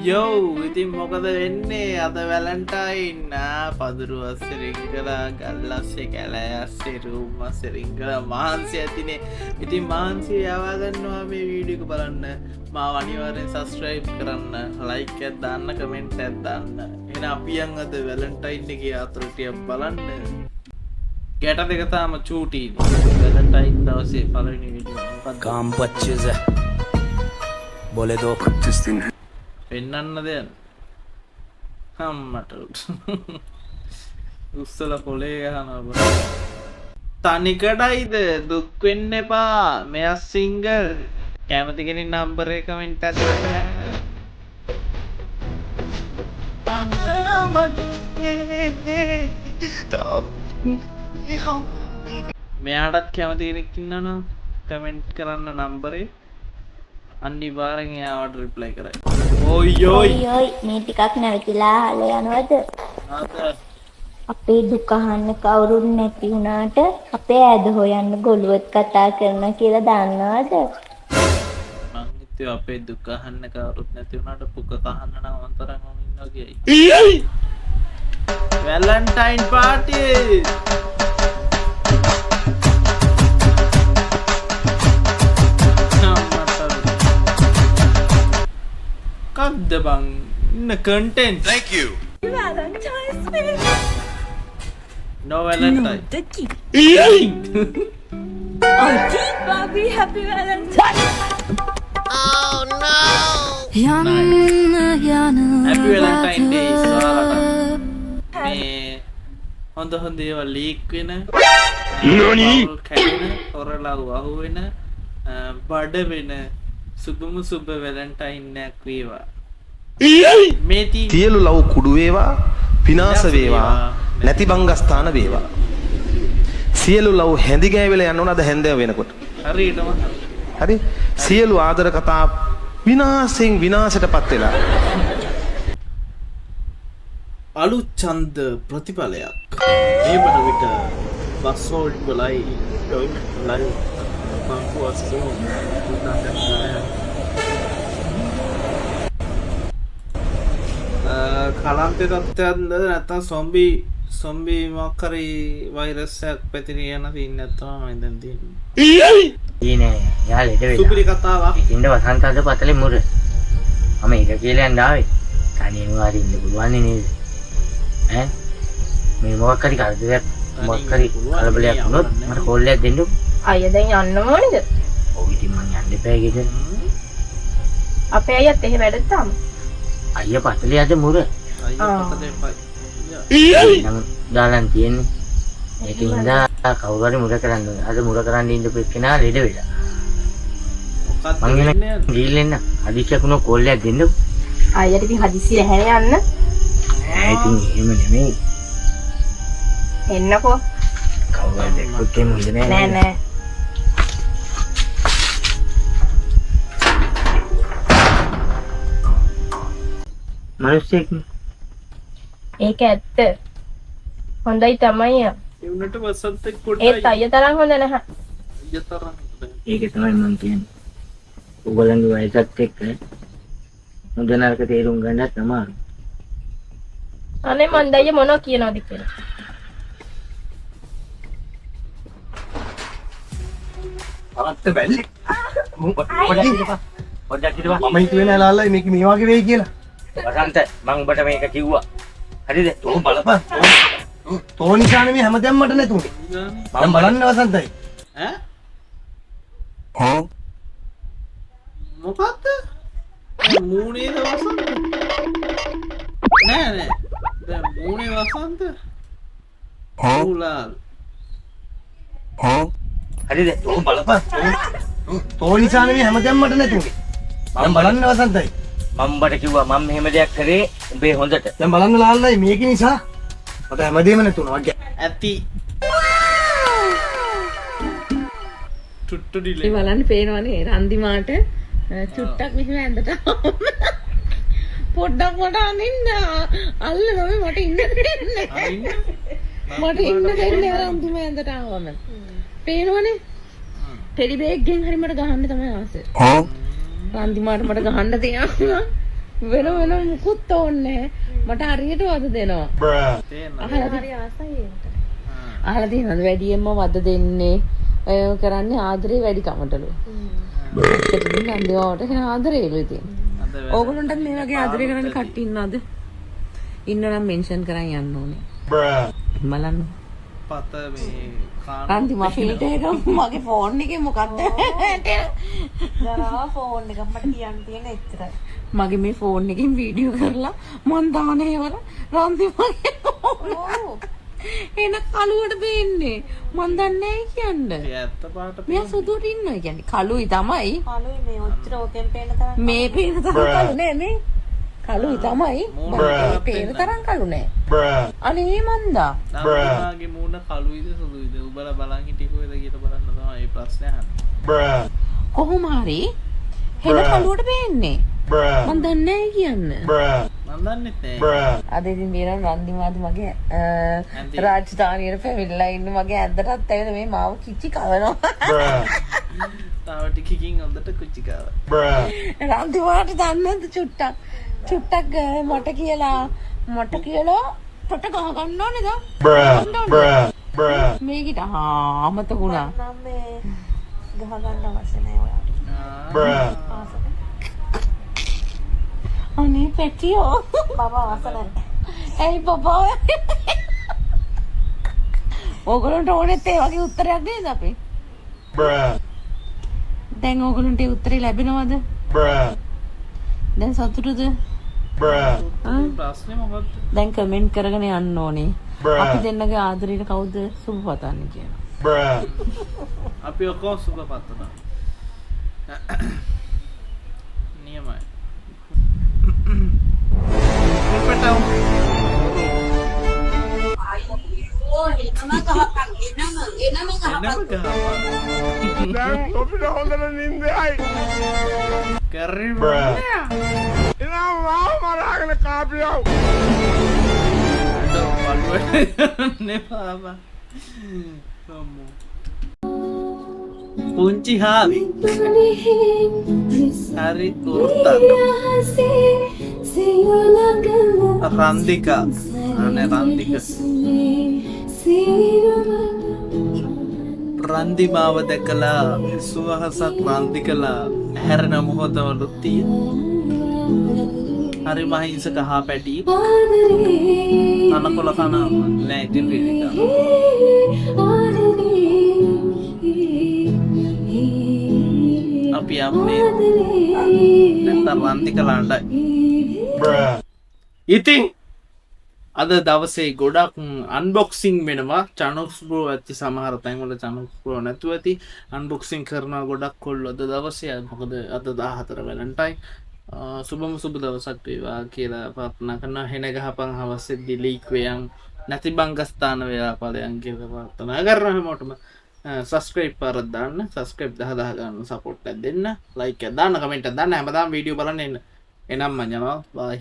යෝ ඉතින් මොකද වෙන්නේ අද වැලන්ටයින් පදුරු අස්සේ රිංගලා ගල්ලස්සේ කැලෑ අස්සේ රූම් අස්සේ රිංගලා මහන්සි ඇතිනේ. ඉතින් මහන්සිය යවා ගන්නවා මේ වීඩියෝ එක බලන්න. මාව අනිවාර්යෙන් සබ්ස්ක්‍රයිබ් කරන්න, ලයික් එකක් දාන්න, කමෙන්ට් එකක් දාන්න. එහෙනම් අපි යන් අද වැලන්ටයින් එකේ අතර ටිකක් බලන්න. ගැට දෙක තාම චූටිනේ. වැලන්ටයින් දවසේ පළවෙනි වීඩියෝ එක. काम बच्चे से बोले दो 25 दिन පෙන්නන්න දෙයන්න හම්මට උස්සල පොලේ ගහනවා තනිකඩයිද දුක් වෙන්න එපා මෙයා සිංගල් කැමති කෙනෙක් නම්බර් එක කමෙන්ට් එකක් මෙයාටත් කැමති කෙනෙක් ඉන්නවනම් කමෙන්ට් කරන්න නම්බරේ අනිවාර්යෙන් එයාට රිප්ලයි කරයි. ඔයි ඔයි මේ ටිකක් නැවතිලා හල යනවද? අපේ දුක අහන්න කවුරුත් නැති වුණාට අපේ ඇද හොයන්න ගොළුවත් කතා කරනවා කියලා දන්නවද? මං හිතුවේ අපේ දුක අහන්න කවුරුත් නැති වුණාට පුක කහන්න නම් අන්තරම් මම ඉන්නවා කියයි. වැලන්ටයින් පාටි කද්ද බං ඉන්න content. Thank you. Valentine's Day. No Valentine. Oh, Bobby, happy Valentine's. Oh no. Happy Valentine Day සොයාලට. මේ හොඳ ඒවා ලීක් වෙන නෝනි කැඩෙන හොරලා වහු වෙන බඩ වෙන සුබම සුබ වැලන්ටයින් එකක් වේවා. මේ සියලු ලව් කුඩු වේවා, විනාශ වේවා, නැති බංගස්ථාන වේවා. සියලු ලව් හැඳි ගෑවිලා යන්න ඕන අද හැන්දෑව වෙනකොට. හරියටම හරි? සියලු ආදර කතා විනාශයෙන් විනාශයටපත් වෙලා. අලුත් ඡන්ද ප්‍රතිඵලයක්. මේ වන විට බස් රෝඩ් වලයි ටොයිලට් වලයි පංකුවස්සෝ කලන්තේ තත්ත්වයක්ද නැත්නම් සොම්බි මොකක් හරි වෛරස් එකක් පැතිරී යන තින් නැත්තම මම දැන් තියෙන්නේ. ඊනේ යා ලෙඩ වෙලා. සුපිරි කතාවක්. ඉතින්ද වසන්ත අද පතලේ මුර. මම ඒක කියලා යන්න ආවේ. තනියම හරි ඉන්න පුළුවන් නේද? ඈ මේ මොකක් හරි කරදරයක් මොකක් හරි කලබලයක් වුණොත් මට කෝල් එකක් දෙන්නු. අයියා දැන් යන්න ඕනේද? ඔව් ඉතින් මං යන්න එපා ගෙදර. අපේ අයියත් එහෙ වැඩට තාම. අයියා පතලේ අද මුර. අයියෝ පත දෙපයි. නම් දාලන් තියෙන්නේ. ඒකින්ද කවුරු හරි මුර කරන්න ඕනේ. අද මුර කරන්න ඉන්නකෝ එක්කෙනා ලෙඩ වෙලා. මොකක්ද මං වෙන්නේ? එන ගිහින් එන්න. හදිස්සියක් වුණොත් කෝල් එකක් දෙන්නු. අයියට ඉතින් හදිස්සිය හැර යන්න. ඉතින් එහෙම නෙමෙයි. එන්නකෝ. කවුරු හරි දෙක්කොත් එමු නෑ. නෑ නෑ. මිනිස්සෙක් ඒක ඇත්ත. හොඳයි තමයි. ඒ උනට වසන්ත කොට ඒත් අයියා තරම් හොඳ නැහැ. යතරන් ඒක තමයි මම කියන්නේ. ඔයගොල්ලන්ගේ වයසත් එක්ක හොඳ නරක තේරුම් ගන්නත් අමාරු. අනේ මන් දయ్య මොනවා කියනවද කියලා. අරත් බැලි. පොඩ්ඩක් හිටපන්. මම හිතුවේ නෑ ලාල්ලා මේක මේ වගේ වෙයි කියලා. වසන්ත මම උඹට මේක කිව්වා. හරිද? තෝ බලපන්. තෝ නිසානේ මේ හැමදේම මට නැතුනේ. මම බලන්න වසන්තයි. ඈ මොකක්ද? මූණේද වසන්ත? නෑ දැන් මූණේ වසන්ත. උලාල්. හරිද? තෝ බලපන්. තෝ නිසානේ මේ හැමදේම මට නැතුනේ. මම බලන්න වසන්තයි. මම උඹට කිව්වා මම මෙහෙම දෙයක් කරේ උඹේ හොඳට. දැන් බලන්න ලාල්ලායි මේක නිසා මට හැමදේම නැතුණා වගේ. ඇති. ටුට්ටු ඩිලේ. බලන්න පේනවනේ රන්දිමාට චුට්ටක් මෙහෙම ඇඳට පොඩ්ඩක් මට අනින්න අල්ලනොමේ මට ඉන්න දෙන්නේ මට ඉන්න දෙන්නේ රන්දිම ඇඳට ආවම පේනවනේ ටෙඩි බේග් ගෙන් හරි මට ගහන්න තමයි ආස. රන්දිමාට මට ගහන්න තියනවා වෙන මුකුත් ඕනේ මට හරියට වද දෙනවා. අහලා තියෙනවද වැඩියෙන්ම වද දෙන්නේ ඔය කරන්නේ ආදරේ වැඩි කමටලු. ඒකකින් අන්දිවට කියන ආදරේලු ඉතින්. ඕගොල්ලන්ටත් මේ වගේ ආදරේ කරන්න කට්ටිය ඉන්නවද? ඉන්නනම් මෙන්ෂන් කරන් යන්න ඕනේ. බලන්න. පත මේ අන්ති මම ෆිල්ටර් එක මගේ ෆෝන් එකේ මොකක්ද? දරා ෆෝන් එක මට කියන්න තියෙන එච්චරයි. මගේ මේ ෆෝන් එකෙන් වීඩියෝ කරලා මන් දානේ වල රන්දි මගේ එන කලුවට බේන්නේ මන් දන්නේ නැහැ කියන්නේ. ඇත්ත පාට මෙයා සුදුට ඉන්නවා කියන්නේ කලුයි තමයි. කලුයි මේ ඔච්චර ඕකෙන් පේන තරම් මේ පේන තරම් කලු නෑ මේ. කලුයි තමයි. මේ පේන තරම් කලු නෑ. අනේ මන්දා. නාගේ මූණ කළුයිද සුදුයිද උඹලා බලන් හිටියකෝද කියලා බලන්න තමයි මේ ප්‍රශ්නේ අහන්නේ. කොහොම හරි හෙන කලුවට බේන්නේ. මන් දන්නේ නැහැ කියන්නේ. මම දන්නෙත් නෑ. අද ඉතින් මීරන් රන්දිමාද මගේ රාජධානියට පැමිණලා ඉන්න මගේ ඇද්දටත් ඇවිල්ලා මේ මාව කිචි කවනවා. තාම ටිකකින් හොඳට කුචිකාව. රන්දිමාට දන්නද චුට්ටක් මට කියලා පොට ගහ ගන්න ඕනේද? මේකිට අමතකුණා. නම් මේ ගහ ගන්න අවශ්‍ය නැහැ ඔයා. අනේ පැටියෝ බබා අවශ්‍ය නැහැ. ඇයි බබා ඕගොල්ලන්ට ඕනෙත් ඒ වගේ උත්තරයක් නේද අපි? දැන් ඕගොල්ලන්ට ඒ උත්තරේ ලැබෙනවද? දැන් සතුටුද? ප්‍රශ්නේ මොකක්ද? දැන් කමෙන්ට් කරගෙන යන්න ඕනේ. අපි දෙන්නගේ ආදරේට කවුද සුබ පතන්නේ කියලා. අපි ඔක්කොම සුබ පතනවා. නියමයි. පෙපටව. දැන් අපිට හොඳට නින්දයි. කරි එනවා මරාගෙන කාපියව. නෙපාබා. පුංචි හාමි. හරි උරුත්තක්. රන්දිකා. අනේ රන්දික. රන්දි මාව දැකලා සුවහසක් රන්දි කළා හැරෙන මොහොතවලුත් තියෙන. හරි මහින්සක හා පැටි. තනකොළ කන නෑ ඉතින් රීනිකා. අපි යන්නේ නැත්තම් රන්දි කළාණ්ඩයි. ඉතින් අද දවසේ ගොඩක් අන්බොක්සිං වෙනවා. චනුක්ස් ප්‍රෝ ඇති සමහර තැන්වල චනුක්ස් ප්‍රෝ නැතුව ඇති අන්බොක්සිං කරනවා ගොඩක් කොල්ලෝ අද දවසේ. මොකද අද 14 වැලන්ටයින්. සුබම සුබ දවසක් වේවා කියලා ප්‍රාර්ථනා කරනවා. හෙන ගහපන් හවසෙද්දි ලීක් වෙයන් නැති බංගස්ථාන වේලා ඵලයන් කියලා ප්‍රාර්ථනා කරනවා හැමෝටම. සබස්ක්‍රයිබ් පාරක් දාන්න. සබස්ක්‍රයිබ් 10 ගන්න සපෝට් එකක් දෙන්න. ලයික් එකක් දාන්න, කමෙන්ට් එකක් දාන්න. හැමදාම වීඩියෝ බලන්න එන්න. එනම් මම යනවා. බයි.